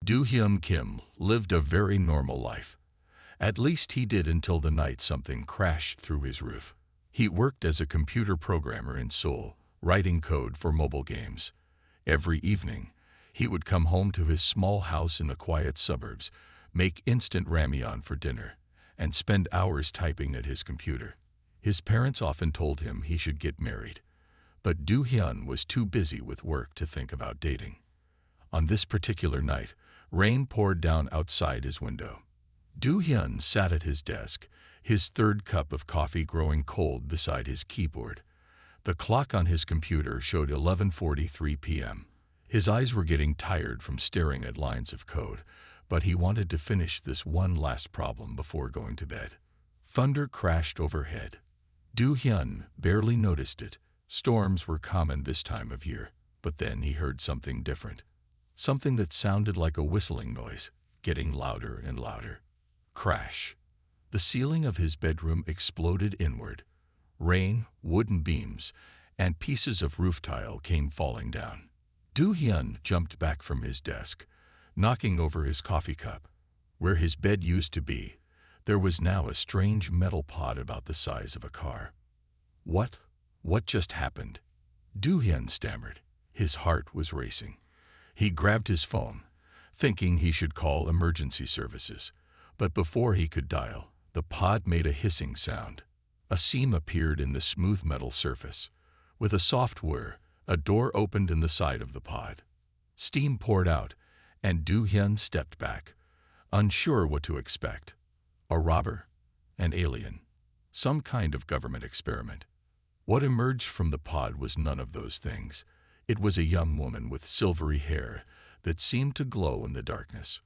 Do-hyun Kim lived a very normal life. At least he did until the night something crashed through his roof. He worked as a computer programmer in Seoul, writing code for mobile games. Every evening, he would come home to his small house in the quiet suburbs, make instant ramyeon for dinner, and spend hours typing at his computer. His parents often told him he should get married, but Do-hyun was too busy with work to think about dating. On this particular night, rain poured down outside his window. Do-hyun sat at his desk, his third cup of coffee growing cold beside his keyboard. The clock on his computer showed 11:43 p.m. His eyes were getting tired from staring at lines of code, but he wanted to finish this one last problem before going to bed. Thunder crashed overhead. Do-hyun barely noticed it. Storms were common this time of year, but then he heard something different. Something that sounded like a whistling noise, getting louder and louder. Crash. The ceiling of his bedroom exploded inward. Rain, wooden beams, and pieces of roof tile came falling down. Do-hyun jumped back from his desk, knocking over his coffee cup. Where his bed used to be, there was now a strange metal pod about the size of a car. What just happened? Do-hyun stammered. His heart was racing. He grabbed his phone, thinking he should call emergency services. But before he could dial, the pod made a hissing sound. A seam appeared in the smooth metal surface. With a soft whir, a door opened in the side of the pod. Steam poured out, and Do-hyun stepped back, unsure what to expect. A robber? An alien? Some kind of government experiment? What emerged from the pod was none of those things. It was a young woman with silvery hair that seemed to glow in the darkness.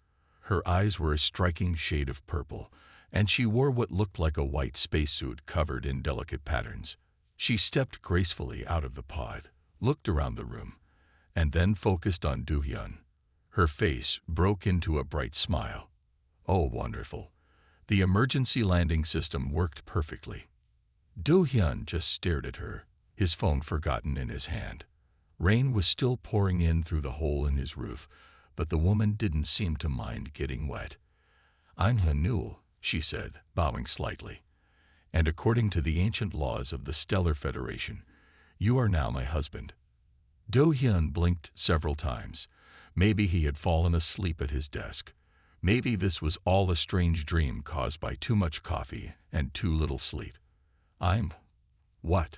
Her eyes were a striking shade of purple, and she wore what looked like a white spacesuit covered in delicate patterns. She stepped gracefully out of the pod, looked around the room, and then focused on Do-hyun. Her face broke into a bright smile. Oh, wonderful. The emergency landing system worked perfectly. Do-hyun just stared at her, his phone forgotten in his hand. Rain was still pouring in through the hole in his roof, but the woman didn't seem to mind getting wet. "I'm Hanul," she said, bowing slightly. "And according to the ancient laws of the Stellar Federation, you are now my husband." Do-hyun blinked several times. Maybe he had fallen asleep at his desk. Maybe this was all a strange dream caused by too much coffee and too little sleep. "I'm... what?"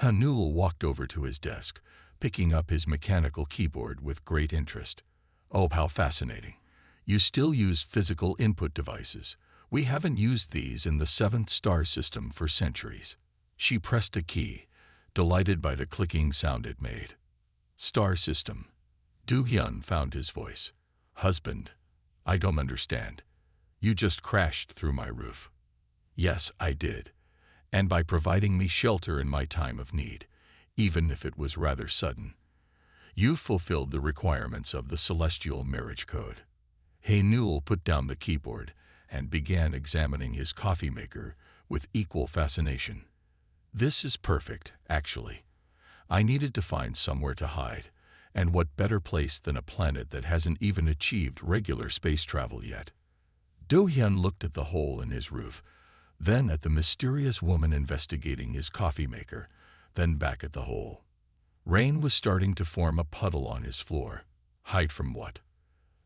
Hanul walked over to his desk, picking up his mechanical keyboard with great interest. "Oh, how fascinating. You still use physical input devices. We haven't used these in the 7th star system for centuries." She pressed a key, delighted by the clicking sound it made. "Star system." Do-hyun found his voice. "Husband, I don't understand. You just crashed through my roof." "Yes, I did. And by providing me shelter in my time of need, even if it was rather sudden. You fulfilled the requirements of the celestial marriage code." Hanul put down the keyboard and began examining his coffee maker with equal fascination. "This is perfect, actually. I needed to find somewhere to hide, and what better place than a planet that hasn't even achieved regular space travel yet?" Do-hyun looked at the hole in his roof, then at the mysterious woman investigating his coffee maker, then back at the hole. Rain was starting to form a puddle on his floor. Hide from what?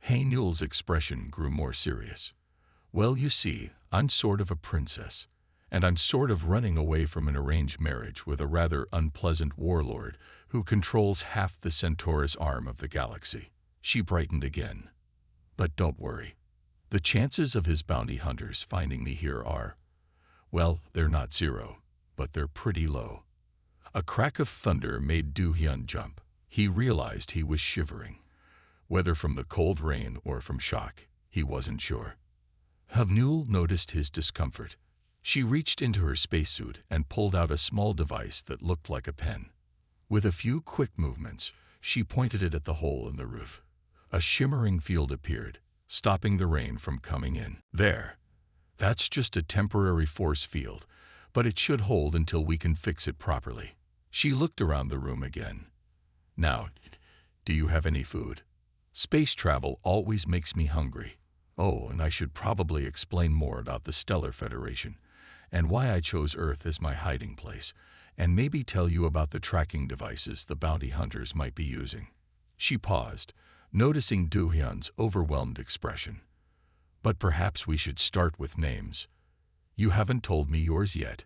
Hanul's expression grew more serious. "Well, you see, I'm sort of a princess, and I'm sort of running away from an arranged marriage with a rather unpleasant warlord who controls half the Centaurus arm of the galaxy." She brightened again. "But don't worry. The chances of his bounty hunters finding me here are, well, they're not zero, but they're pretty low." A crack of thunder made Do-hyun jump. He realized he was shivering. Whether from the cold rain or from shock, he wasn't sure. Hanul noticed his discomfort. She reached into her spacesuit and pulled out a small device that looked like a pen. With a few quick movements, she pointed it at the hole in the roof. A shimmering field appeared, stopping the rain from coming in. "There. That's just a temporary force field, but it should hold until we can fix it properly." She looked around the room again. "Now, do you have any food?" Space travel always makes me hungry. Oh, and I should probably explain more about the Stellar Federation and why I chose Earth as my hiding place, and maybe tell you about the tracking devices the bounty hunters might be using. She paused, noticing Do-hyun's overwhelmed expression. But perhaps we should start with names. You haven't told me yours yet.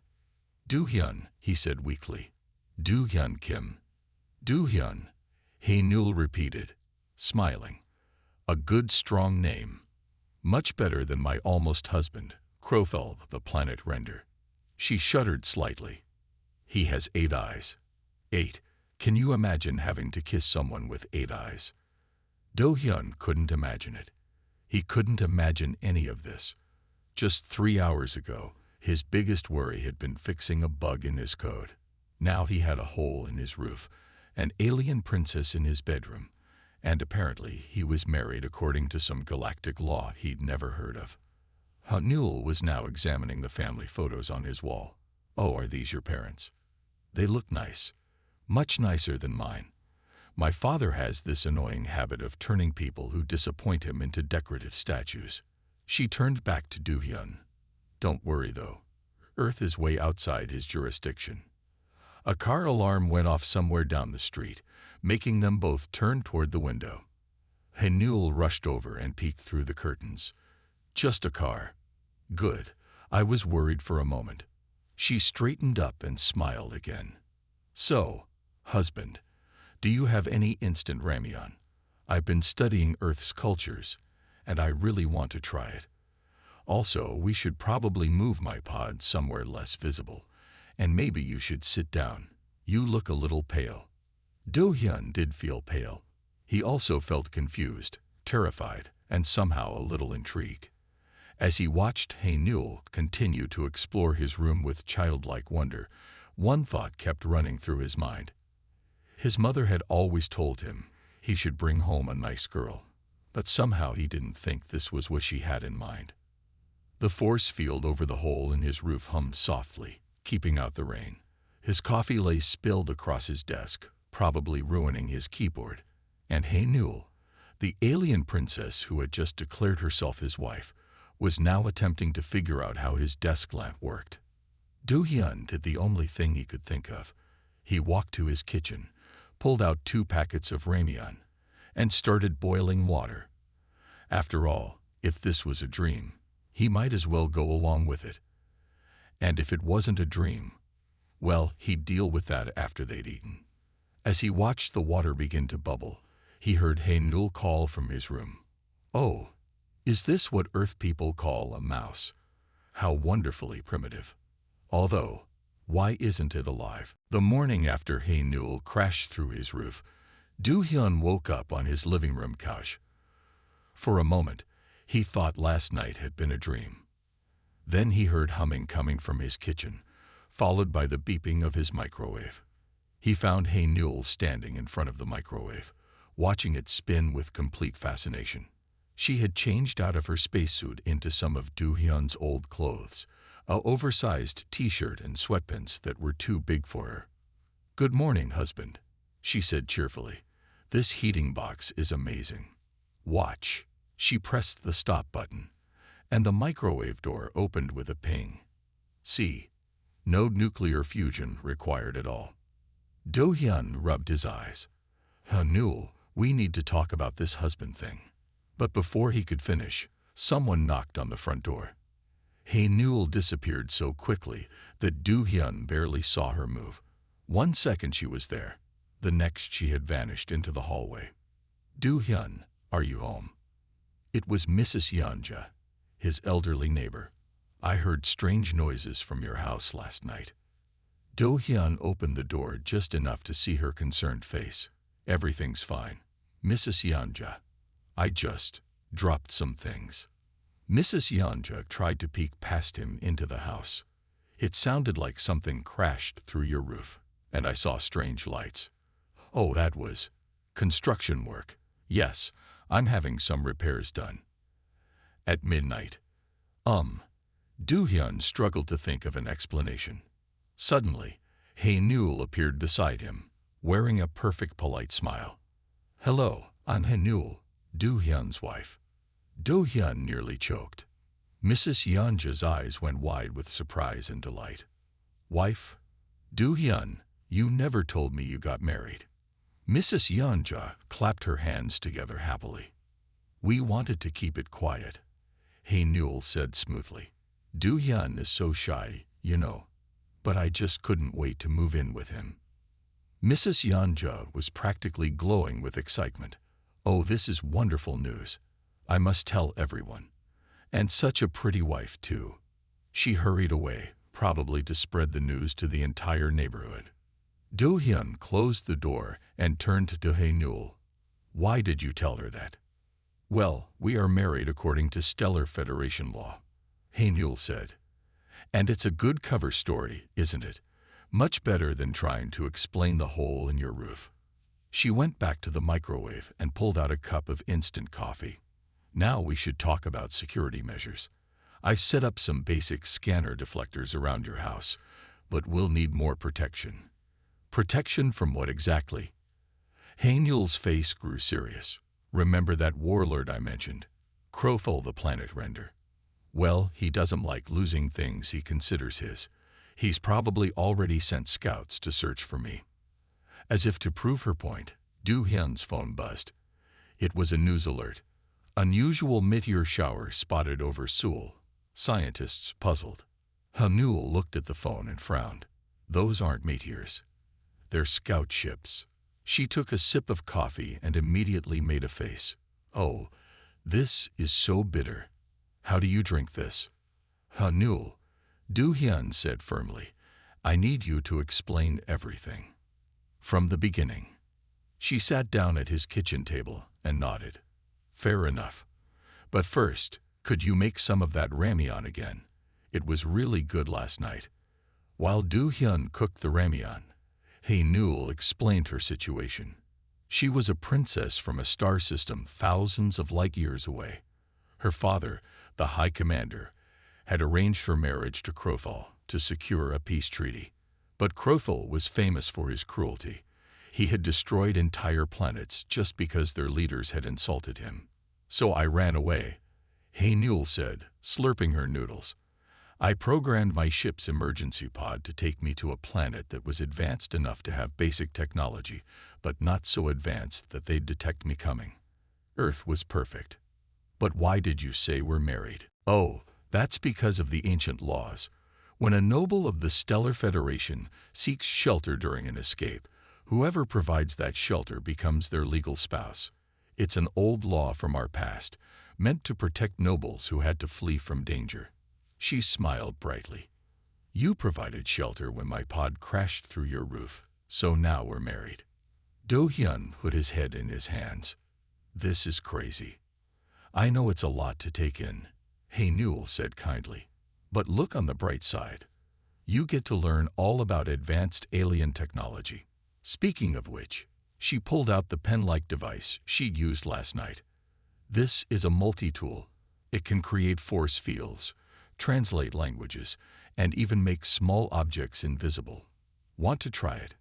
Do-hyun, he said weakly. Do-hyun Kim. Do-hyun, Hae-nul repeated, smiling. A good, strong name. Much better than my almost husband, Crothul, the planet render. She shuddered slightly. He has 8 eyes. 8. Can you imagine having to kiss someone with 8 eyes? Do-hyun couldn't imagine it. He couldn't imagine any of this. Just 3 hours ago, his biggest worry had been fixing a bug in his code. Now he had a hole in his roof, an alien princess in his bedroom, and apparently he was married according to some galactic law he'd never heard of. Hae-nul was now examining the family photos on his wall. Oh, are these your parents? They look nice. Much nicer than mine. My father has this annoying habit of turning people who disappoint him into decorative statues. She turned back to Do-hyun. Don't worry, though. Earth is way outside his jurisdiction. A car alarm went off somewhere down the street, making them both turn toward the window. Hae-nul rushed over and peeked through the curtains. Just a car. Good. I was worried for a moment. She straightened up and smiled again. So, husband, do you have any instant ramyeon? I've been studying Earth's cultures, and I really want to try it. Also, we should probably move my pod somewhere less visible, and maybe you should sit down. You look a little pale. Do-hyun did feel pale. He also felt confused, terrified, and somehow a little intrigued. As he watched Hae-nul continue to explore his room with childlike wonder, one thought kept running through his mind. His mother had always told him he should bring home a nice girl, but somehow he didn't think this was what she had in mind. The force field over the hole in his roof hummed softly, keeping out the rain. His coffee lay spilled across his desk, probably ruining his keyboard. And Hae-nul, the alien princess who had just declared herself his wife, was now attempting to figure out how his desk lamp worked. Do-hyun did the only thing he could think of. He walked to his kitchen, pulled out 2 packets of ramyeon, and started boiling water. After all, if this was a dream, he might as well go along with it. And if it wasn't a dream, well, he'd deal with that after they'd eaten. As he watched the water begin to bubble, he heard Hae-nul call from his room. Oh, is this what Earth people call a mouse? How wonderfully primitive. Although, why isn't it alive? The morning after Hae-nul crashed through his roof, Do-hyun woke up on his living room couch. For a moment, he thought last night had been a dream. Then he heard humming coming from his kitchen, followed by the beeping of his microwave. He found Hae-nul standing in front of the microwave, watching it spin with complete fascination. She had changed out of her spacesuit into some of Do-hyun's old clothes, an oversized t-shirt and sweatpants that were too big for her. "Good morning, husband," she said cheerfully. "This heating box is amazing. Watch." She pressed the stop button, and the microwave door opened with a ping. See, no nuclear fusion required at all. Do-hyun rubbed his eyes. "Hae-nul, we need to talk about this husband thing." But before he could finish, someone knocked on the front door. Hae-nul disappeared so quickly that Do-hyun barely saw her move. 1 second she was there. The next she had vanished into the hallway. "Do-hyun, are you home?" It was Mrs. Yeonja, his elderly neighbor. "I heard strange noises from your house last night." Do-hyun opened the door just enough to see her concerned face. "Everything's fine, Mrs. Yeonja. I just dropped some things." Mrs. Yeonja tried to peek past him into the house. "It sounded like something crashed through your roof, and I saw strange lights." "Oh, that was construction work. Yes, I'm having some repairs done." "At midnight." Do-hyun struggled to think of an explanation. Suddenly, Hae-nul appeared beside him, wearing a perfect polite smile. "Hello, I'm Hae-nul. Do-hyun's wife. Do-hyun nearly choked. Mrs. Yeonja's eyes went wide with surprise and delight. Wife? Do-hyun, you never told me you got married. Mrs. Yeonja clapped her hands together happily. We wanted to keep it quiet, Hae-Newell said smoothly. Do-hyun is so shy, you know, but I just couldn't wait to move in with him. Mrs. Yeonja was practically glowing with excitement. Oh, this is wonderful news. I must tell everyone. And such a pretty wife, too. She hurried away, probably to spread the news to the entire neighborhood. Do-hyun closed the door and turned to Hae-Newell. Why did you tell her that? Well, we are married according to Stellar Federation law, Hae-Newell said. And it's a good cover story, isn't it? Much better than trying to explain the hole in your roof. She went back to the microwave and pulled out a cup of instant coffee. Now we should talk about security measures. I've set up some basic scanner deflectors around your house, but we'll need more protection. Protection from what exactly? Hae-Newell's face grew serious. Remember that warlord I mentioned? Crothul the planet render. Well, he doesn't like losing things he considers his. He's probably already sent scouts to search for me. As if to prove her point, Do-hyun's phone buzzed. It was a news alert. Unusual meteor shower spotted over Seoul. Scientists puzzled. Hae-Newell looked at the phone and frowned. Those aren't meteors. They're scout ships. She took a sip of coffee and immediately made a face. Oh, this is so bitter. How do you drink this? Hae-Newell, Do-hyun said firmly, I need you to explain everything. From the beginning. She sat down at his kitchen table and nodded. Fair enough. But first, could you make some of that ramyeon again? It was really good last night. While Do-hyun cooked the ramyeon, Hae-Newell explained her situation. She was a princess from a star system thousands of light years away. Her father, the High Commander, had arranged her marriage to Crothul to secure a peace treaty. But Crothul was famous for his cruelty. He had destroyed entire planets just because their leaders had insulted him. So I ran away, Hae-Newell said, slurping her noodles. I programmed my ship's emergency pod to take me to a planet that was advanced enough to have basic technology, but not so advanced that they'd detect me coming. Earth was perfect. But why did you say we're married? Oh, that's because of the ancient laws. When a noble of the Stellar Federation seeks shelter during an escape, whoever provides that shelter becomes their legal spouse. It's an old law from our past, meant to protect nobles who had to flee from danger. She smiled brightly. You provided shelter when my pod crashed through your roof, so now we're married. Do-hyun put his head in his hands. This is crazy. I know it's a lot to take in, Hae-Newell said kindly. But look on the bright side. You get to learn all about advanced alien technology. Speaking of which, she pulled out the pen-like device she'd used last night. This is a multi-tool. It can create force fields, translate languages, and even make small objects invisible. Want to try it?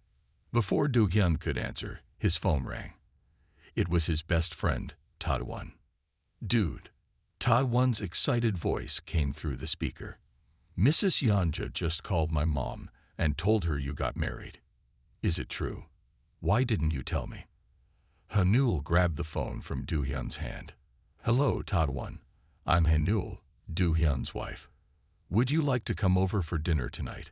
Before Do-hyun could answer, his phone rang. It was his best friend, Ta-Won. Dude. Ta-Won's excited voice came through the speaker. Mrs. Yeonja just called my mom and told her you got married. Is it true? Why didn't you tell me? Hae-Newell grabbed the phone from Do-hyun's hand. Hello, Ta-Won. I'm Hae-Newell, Do-hyun's wife. Would you like to come over for dinner tonight?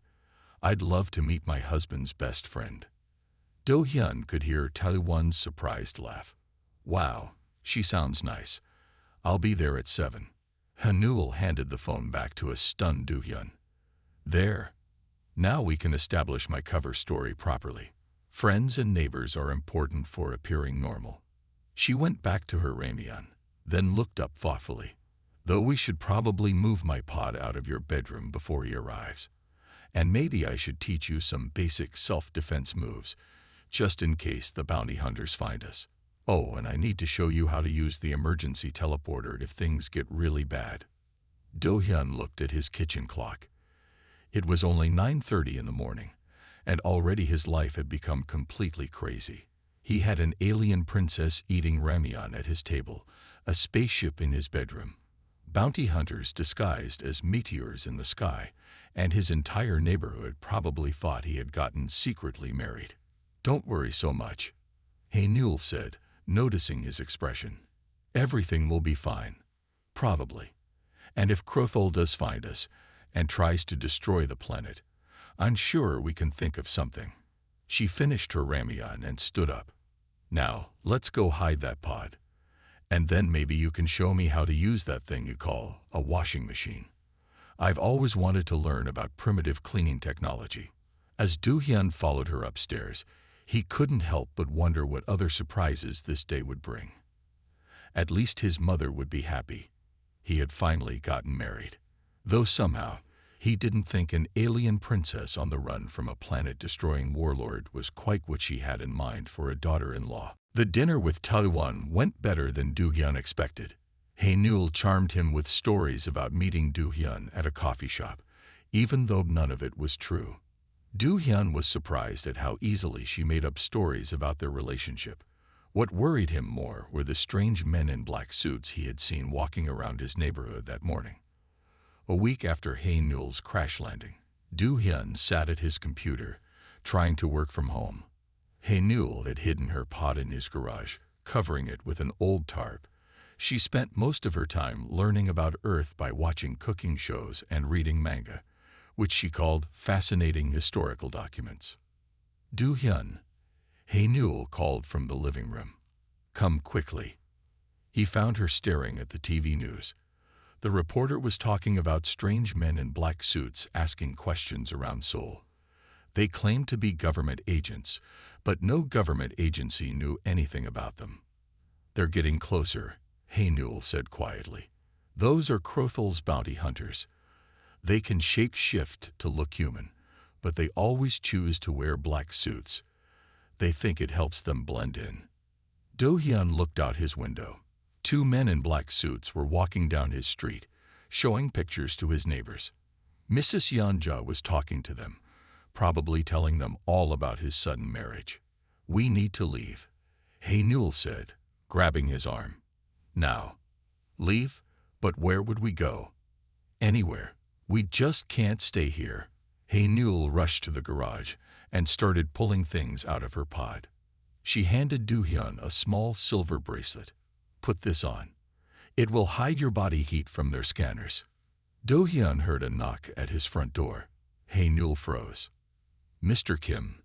I'd love to meet my husband's best friend. Do-hyun could hear Ta-Won's surprised laugh. Wow, she sounds nice. I'll be there at 7. Hae-Newell handed the phone back to a stunned Do-hyun. There. Now we can establish my cover story properly. Friends and neighbors are important for appearing normal. She went back to her ramyeon, then looked up thoughtfully. Though we should probably move my pod out of your bedroom before he arrives. And maybe I should teach you some basic self-defense moves, just in case the bounty hunters find us. Oh, and I need to show you how to use the emergency teleporter if things get really bad. Do-hyun looked at his kitchen clock. It was only 9:30 in the morning, and already his life had become completely crazy. He had an alien princess eating ramyeon at his table, a spaceship in his bedroom, bounty hunters disguised as meteors in the sky, and his entire neighborhood probably thought he had gotten secretly married. "Don't worry so much," Haenul said, noticing his expression. "Everything will be fine. Probably. And if Crothul does find us and tries to destroy the planet, I'm sure we can think of something." She finished her ramyeon and stood up. "Now, let's go hide that pod. And then maybe you can show me how to use that thing you call a washing machine. I've always wanted to learn about primitive cleaning technology." As Do-hyun followed her upstairs, he couldn't help but wonder what other surprises this day would bring. At least his mother would be happy. He had finally gotten married. Though somehow, he didn't think an alien princess on the run from a planet-destroying warlord was quite what she had in mind for a daughter-in-law. The dinner with Taewon went better than Do-hyun expected. Haenul charmed him with stories about meeting Do-hyun at a coffee shop, even though none of it was true. Do-hyun was surprised at how easily she made up stories about their relationship. What worried him more were the strange men in black suits he had seen walking around his neighborhood that morning. A week after Haenul's crash landing, Do-hyun sat at his computer, trying to work from home. Haenul had hidden her pod in his garage, covering it with an old tarp. She spent most of her time learning about Earth by watching cooking shows and reading manga, which she called fascinating historical documents. "Do-hyun," Haenul called from the living room. "Come quickly." He found her staring at the TV news. The reporter was talking about strange men in black suits asking questions around Seoul. They claimed to be government agents, but no government agency knew anything about them. "They're getting closer," Haenul said quietly. "Those are Crothul's bounty hunters. They can shape-shift to look human, but they always choose to wear black suits. They think it helps them blend in." Do-hyun looked out his window. Two men in black suits were walking down his street, showing pictures to his neighbors. Mrs. Yanja was talking to them, probably telling them all about his sudden marriage. "We need to leave," Haenul said, grabbing his arm. "Now." "Leave? But where would we go?" "Anywhere. We just can't stay here." Haenul rushed to the garage and started pulling things out of her pod. She handed Do-hyun a small silver bracelet. "Put this on. It will hide your body heat from their scanners." Do-hyun heard a knock at his front door. Haenul froze. "Mr. Kim,"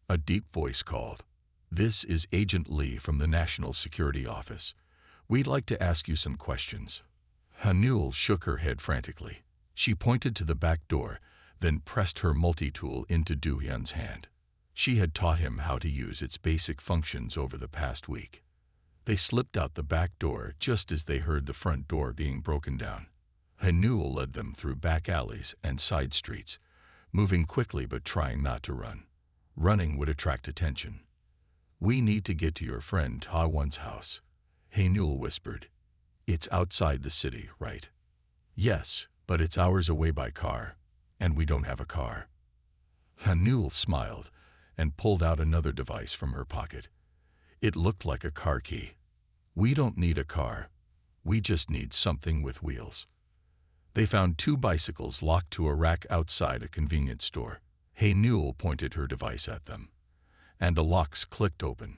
a deep voice called. "This is Agent Lee from the National Security Office. We'd like to ask you some questions." Haenul shook her head frantically. She pointed to the back door, then pressed her multi-tool into Do-hyun's hand. She had taught him how to use its basic functions over the past week. They slipped out the back door just as they heard the front door being broken down. Haenul led them through back alleys and side streets, moving quickly but trying not to run. Running would attract attention. "We need to get to your friend Taewon's house," Haenul whispered. "It's outside the city, right?" "Yes, but it's hours away by car, and we don't have a car." Haenul smiled and pulled out another device from her pocket. It looked like a car key. "We don't need a car. We just need something with wheels." They found two bicycles locked to a rack outside a convenience store. Haenul pointed her device at them, and the locks clicked open.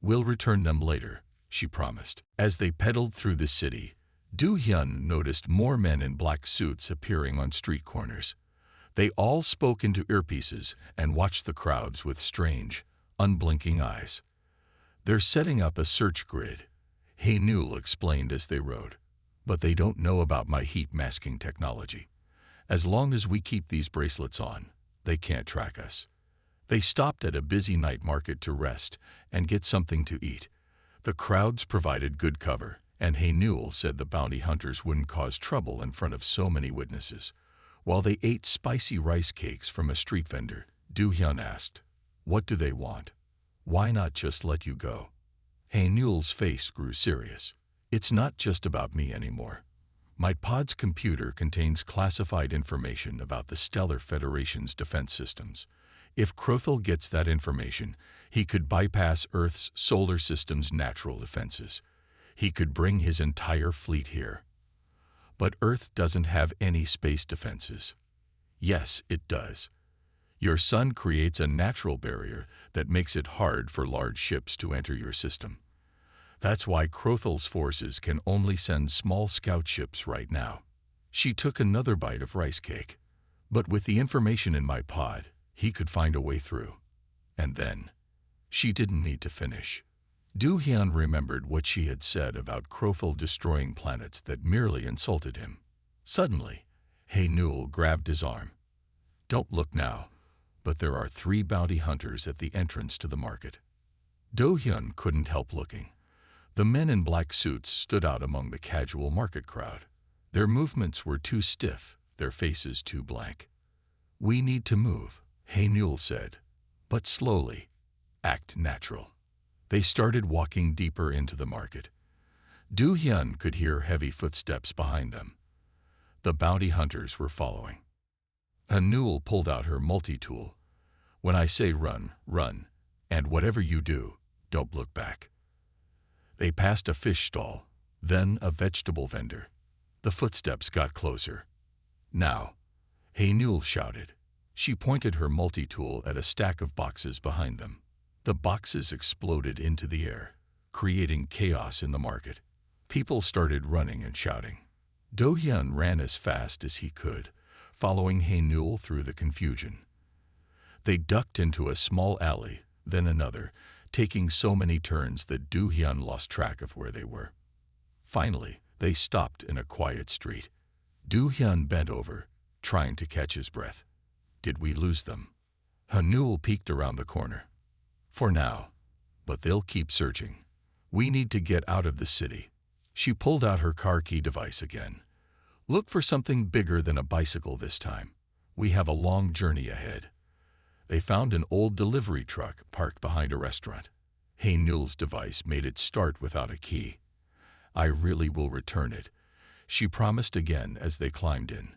"We'll return them later," she promised. As they pedaled through the city, Do-hyun noticed more men in black suits appearing on street corners. They all spoke into earpieces and watched the crowds with strange, unblinking eyes. "They're setting up a search grid," Haenul explained as they rode. "But they don't know about my heat-masking technology. As long as we keep these bracelets on, they can't track us." They stopped at a busy night market to rest and get something to eat. The crowds provided good cover, and Haenul said the bounty hunters wouldn't cause trouble in front of so many witnesses. While they ate spicy rice cakes from a street vendor, Do-hyun asked, "What do they want? Why not just let you go?" Haenul's face grew serious. "It's not just about me anymore. My pod's computer contains classified information about the Stellar Federation's defense systems. If Crothel gets that information, he could bypass Earth's solar system's natural defenses. He could bring his entire fleet here. But Earth doesn't have any space defenses. Yes, it does. Your sun creates a natural barrier that makes it hard for large ships to enter your system. That's why Crothel's forces can only send small scout ships right now. She took another bite of rice cake. But with the information in my pod, he could find a way through. And then, she didn't need to finish. Du-hyun remembered what she had said about Crothel destroying planets that merely insulted him. Suddenly, Hae-Newell grabbed his arm. Don't look now, but there are 3 bounty hunters at the entrance to the market. Do-hyun couldn't help looking. The men in black suits stood out among the casual market crowd. Their movements were too stiff, their faces too blank. We need to move, Hae-Newell said, but slowly. Act natural. They started walking deeper into the market. Du-hyun could hear heavy footsteps behind them. The bounty hunters were following. Hae-Newell pulled out her multi-tool. When I say run, run, and whatever you do, don't look back. They passed a fish stall, then a vegetable vendor. The footsteps got closer. Now, Hae-Newell shouted. She pointed her multi-tool at a stack of boxes behind them. The boxes exploded into the air, creating chaos in the market. People started running and shouting. Do-hyun ran as fast as he could, following Hae-Newell through the confusion. They ducked into a small alley, then another, taking so many turns that Do-hyun lost track of where they were. Finally, they stopped in a quiet street. Do-hyun bent over, trying to catch his breath. Did we lose them? Hae-Newell peeked around the corner. For now, but they'll keep searching. We need to get out of the city. She pulled out her car key device again. Look for something bigger than a bicycle this time. We have a long journey ahead. They found an old delivery truck parked behind a restaurant. Hae-Newell's device made it start without a key. I really will return it, she promised again as they climbed in.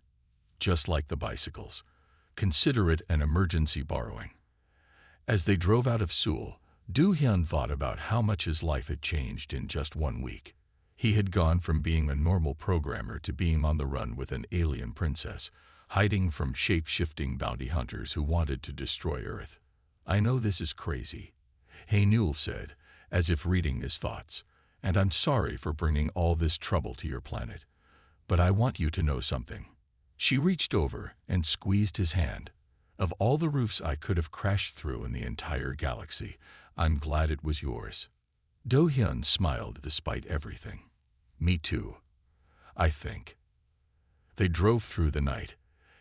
Just like the bicycles. Consider it an emergency borrowing. As they drove out of Seoul, Do-hyun thought about how much his life had changed in just 1 week. He had gone from being a normal programmer to being on the run with an alien princess, hiding from shape-shifting bounty hunters who wanted to destroy Earth. I know this is crazy, Hae-Newell said, as if reading his thoughts, and I'm sorry for bringing all this trouble to your planet. But I want you to know something. She reached over and squeezed his hand. Of all the roofs I could have crashed through in the entire galaxy, I'm glad it was yours. Do-hyun smiled despite everything. Me too, I think. They drove through the night,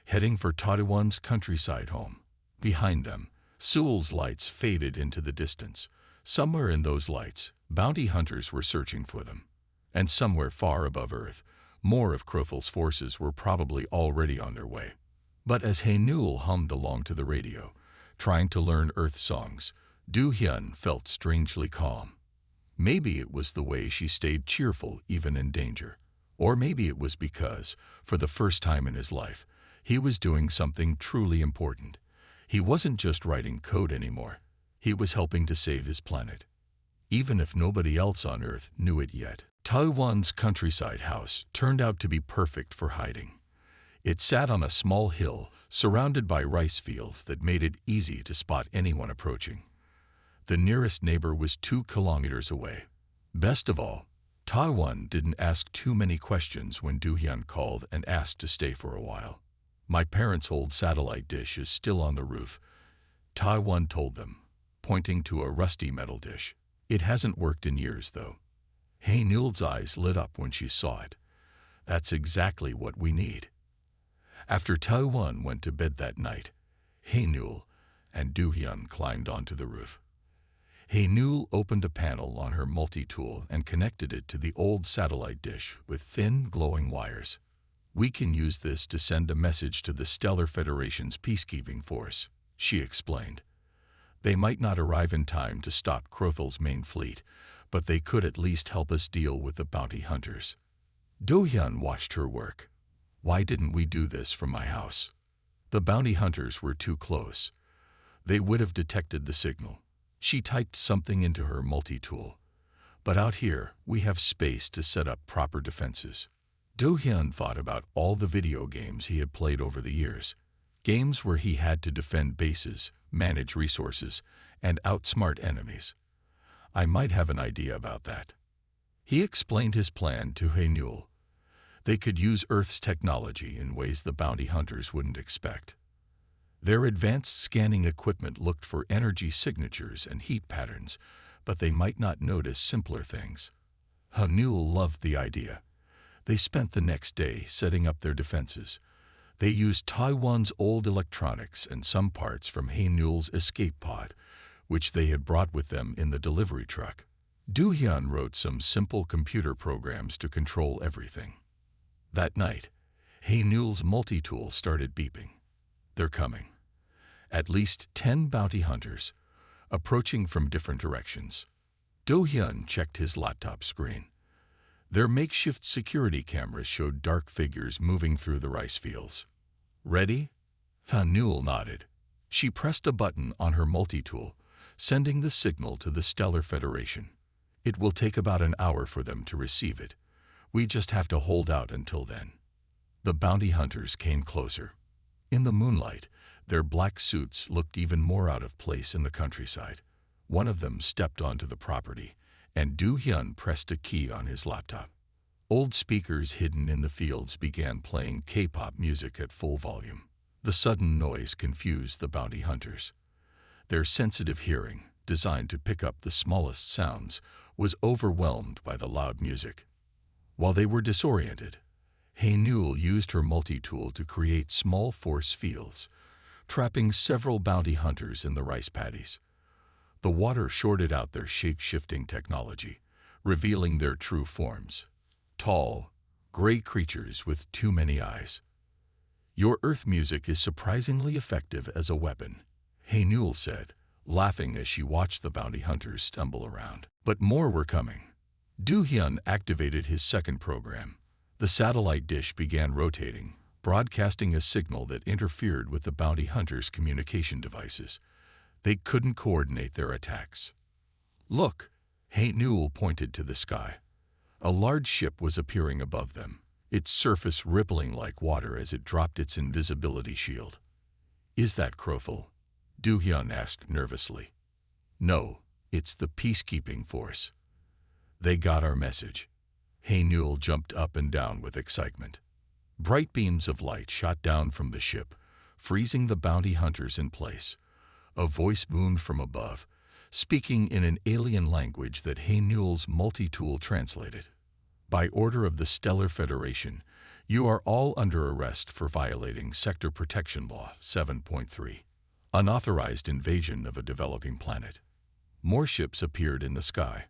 heading for Taewan's countryside home. Behind them, Seoul's lights faded into the distance. Somewhere in those lights, bounty hunters were searching for them. And somewhere far above Earth, more of Crothel's forces were probably already on their way. But as Hae-Newell hummed along to the radio, trying to learn Earth songs, Do-hyun felt strangely calm. Maybe it was the way she stayed cheerful even in danger. Or maybe it was because, for the first time in his life, he was doing something truly important. He wasn't just writing code anymore. He was helping to save his planet. Even if nobody else on Earth knew it yet. Taewan's countryside house turned out to be perfect for hiding. It sat on a small hill, surrounded by rice fields that made it easy to spot anyone approaching. The nearest neighbor was 2 kilometers away. Best of all, Taewan didn't ask too many questions when Do-hyun called and asked to stay for a while. My parents' old satellite dish is still on the roof, Taewan told them, pointing to a rusty metal dish. It hasn't worked in years, though. Hae-Newell's eyes lit up when she saw it. That's exactly what we need. After Taewan went to bed that night, Hae-Newell and Do-hyun climbed onto the roof. Hae-Newell opened a panel on her multi-tool and connected it to the old satellite dish with thin, glowing wires. We can use this to send a message to the Stellar Federation's peacekeeping force, she explained. They might not arrive in time to stop Crothel's main fleet, but they could at least help us deal with the bounty hunters. Do-hyun watched her work. Why didn't we do this from my house? The bounty hunters were too close. They would have detected the signal. She typed something into her multi-tool. But out here, we have space to set up proper defenses. Do-hyun thought about all the video games he had played over the years. Games where he had to defend bases, manage resources, and outsmart enemies. I might have an idea about that. He explained his plan to Hae-Nul. They could use Earth's technology in ways the bounty hunters wouldn't expect. Their advanced scanning equipment looked for energy signatures and heat patterns, but they might not notice simpler things. Hae-Nul loved the idea. They spent the next day setting up their defenses. They used Taiwan's old electronics and some parts from Hae-Nul's escape pod, which they had brought with them in the delivery truck. Do-hyun wrote some simple computer programs to control everything. That night, Hae-Nul's multi-tool started beeping. They're coming. At least 10 bounty hunters, approaching from different directions. Do-hyun checked his laptop screen. Their makeshift security cameras showed dark figures moving through the rice fields. Ready? Hae-Nul nodded. She pressed a button on her multi-tool, sending the signal to the Stellar Federation. It will take about an hour for them to receive it. We just have to hold out until then. The bounty hunters came closer. In the moonlight, their black suits looked even more out of place in the countryside. One of them stepped onto the property, and Do-hyun pressed a key on his laptop. Old speakers hidden in the fields began playing K-pop music at full volume. The sudden noise confused the bounty hunters. Their sensitive hearing, designed to pick up the smallest sounds, was overwhelmed by the loud music. While they were disoriented, Hae-Nul used her multi-tool to create small force fields, trapping several bounty hunters in the rice paddies. The water shorted out their shape-shifting technology, revealing their true forms. Tall, gray creatures with too many eyes. Your earth music is surprisingly effective as a weapon, Hae-Nul said, laughing as she watched the bounty hunters stumble around. But more were coming. Do-hyun activated his second program. The satellite dish began rotating, broadcasting a signal that interfered with the bounty hunters' communication devices. They couldn't coordinate their attacks. Look, Hae-Nul pointed to the sky. A large ship was appearing above them, its surface rippling like water as it dropped its invisibility shield. Is that Crothul? Do-hyun asked nervously. No, it's the peacekeeping force. They got our message. Hae-Nul jumped up and down with excitement. Bright beams of light shot down from the ship, freezing the bounty hunters in place. A voice boomed from above, speaking in an alien language that Hae-Nul's multi-tool translated. By order of the Stellar Federation, you are all under arrest for violating Sector Protection Law 7.3, unauthorized invasion of a developing planet. More ships appeared in the sky.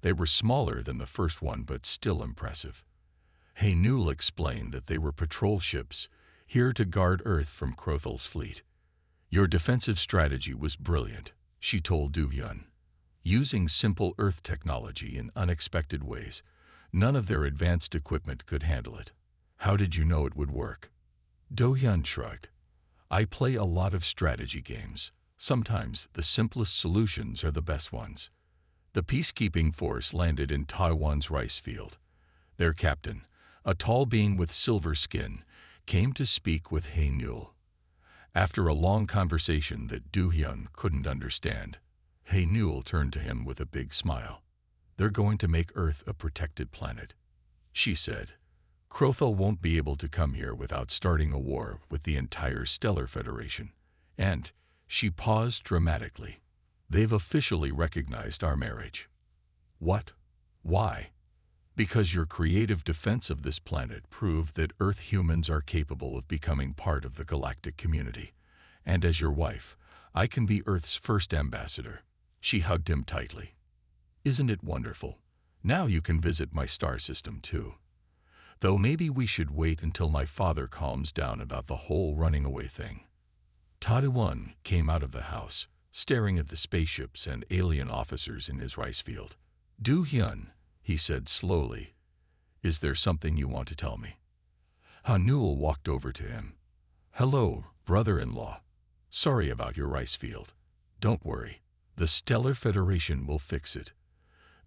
They were smaller than the first one, but still impressive. Hae-Nul explained that they were patrol ships, here to guard Earth from Crothul's fleet. Your defensive strategy was brilliant, she told Do-hyun. Using simple Earth technology in unexpected ways, none of their advanced equipment could handle it. How did you know it would work? Do-hyun shrugged. I play a lot of strategy games. Sometimes the simplest solutions are the best ones. The peacekeeping force landed in Taiwan's rice field. Their captain, a tall being with silver skin, came to speak with Hae-Nul. After a long conversation that Do-hyun couldn't understand, Hae-Nul turned to him with a big smile. They're going to make Earth a protected planet, she said. Crothul won't be able to come here without starting a war with the entire Stellar Federation. And, she paused dramatically, they've officially recognized our marriage. What? Why? Because your creative defense of this planet proved that Earth humans are capable of becoming part of the galactic community. And as your wife, I can be Earth's first ambassador. She hugged him tightly. Isn't it wonderful? Now you can visit my star system too. Though maybe we should wait until my father calms down about the whole running away thing. Taiwan came out of the house, staring at the spaceships and alien officers in his rice field. Do-hyun, he said slowly, is there something you want to tell me? Hae-Nul walked over to him. Hello, brother-in-law. Sorry about your rice field. Don't worry, the Stellar Federation will fix it.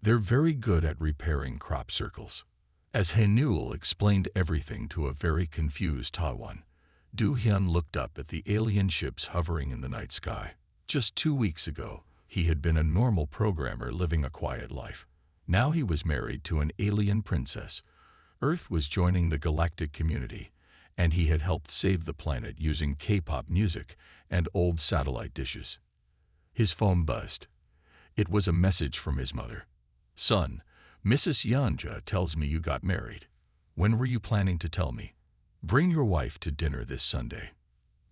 They're very good at repairing crop circles. As Haenul explained everything to a very confused Tawan, Do-hyun looked up at the alien ships hovering in the night sky. Just 2 weeks ago, he had been a normal programmer living a quiet life. Now he was married to an alien princess. Earth was joining the galactic community, and he had helped save the planet using K-pop music and old satellite dishes. His phone buzzed. It was a message from his mother. "Son, Mrs. Yanja tells me you got married. When were you planning to tell me? Bring your wife to dinner this Sunday."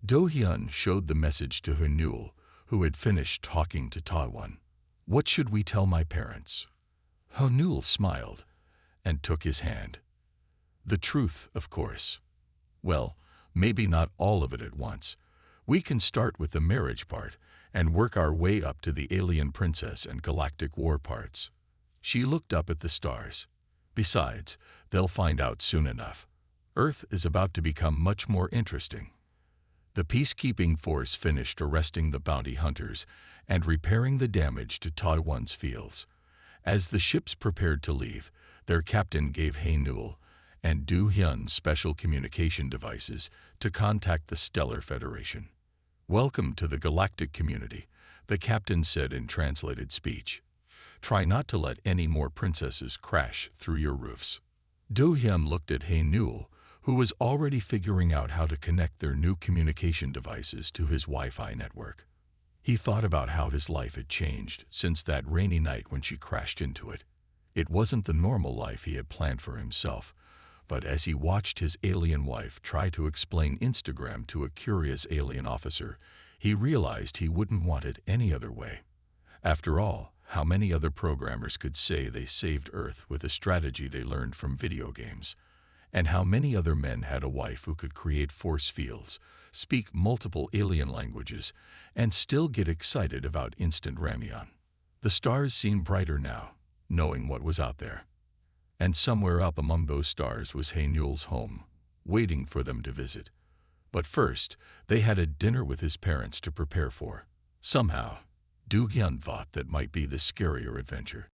Do-hyun showed the message to Haenul, who had finished talking to Tawan. "What should we tell my parents?" Haenul smiled and took his hand. "The truth, of course." "Well, maybe not all of it at once. We can start with the marriage part and work our way up to the alien princess and galactic war parts." She looked up at the stars. "Besides, they'll find out soon enough. Earth is about to become much more interesting." The peacekeeping force finished arresting the bounty hunters and repairing the damage to Taiwan's fields. As the ships prepared to leave, their captain gave Haenul and Do-hyun special communication devices to contact the Stellar Federation. "Welcome to the galactic community," the captain said in translated speech. "Try not to let any more princesses crash through your roofs." Do-hyun looked at Haenul, who was already figuring out how to connect their new communication devices to his Wi-Fi network. He thought about how his life had changed since that rainy night when she crashed into it. It wasn't the normal life he had planned for himself, but as he watched his alien wife try to explain Instagram to a curious alien officer, he realized he wouldn't want it any other way. After all, how many other programmers could say they saved Earth with a strategy they learned from video games? And how many other men had a wife who could create force fields, speak multiple alien languages, and still get excited about instant ramyeon? The stars seemed brighter now, knowing what was out there. And somewhere up among those stars was Haenul's home, waiting for them to visit. But first, they had a dinner with his parents to prepare for. Somehow, Do-hyun thought that might be the scarier adventure.